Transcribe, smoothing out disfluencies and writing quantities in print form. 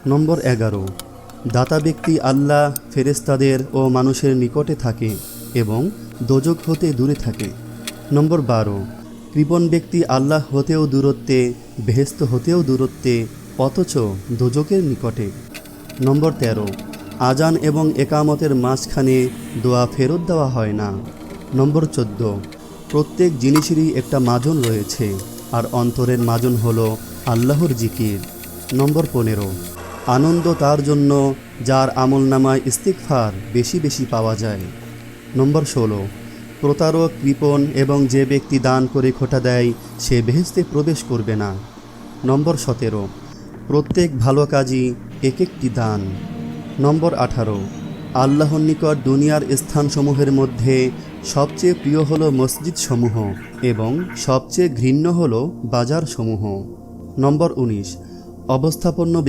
নম্বর 11, দাতা ব্যক্তি আল্লাহ, ফেরেশতাদের ও মানুষের নিকটে থাকে এবং দোজখ হতে দূরে থাকে। নম্বর 12, কৃপণ ব্যক্তি আল্লাহ হতেও দূরত্বে, বেহেশত হতেও দূরত্বে, অথচ দোজখের নিকটে। নম্বর 13, আজান এবং একামতের মাঝখানে দোয়া ফেরত দেওয়া হয় না। নম্বর 14, প্রত্যেক জিনিসেরই একটা মাজন রয়েছে, আর অন্তরের মাজন হলো আল্লাহর জিকির। নম্বর 15, আনন্দ তার জন্য যার আমলনামায় ইস্তিগফার বেশি বেশি পাওয়া যায়। নম্বর 16, প্রতারক, কৃপণ এবং যে ব্যক্তি দান করে খোটা দেয় সে বেহেশতে প্রবেশ করবে না। নম্বর 17, প্রত্যেক ভালো কাজই এক একটি দান। নম্বর 18, আল্লাহর নিকট দুনিয়ার স্থানসমূহের মধ্যে সবচেয়ে প্রিয় হলো মসজিদসমূহ এবং সবচেয়ে ঘৃণ্য হলো বাজারসমূহ। নম্বর 19, অবস্থাপন্ন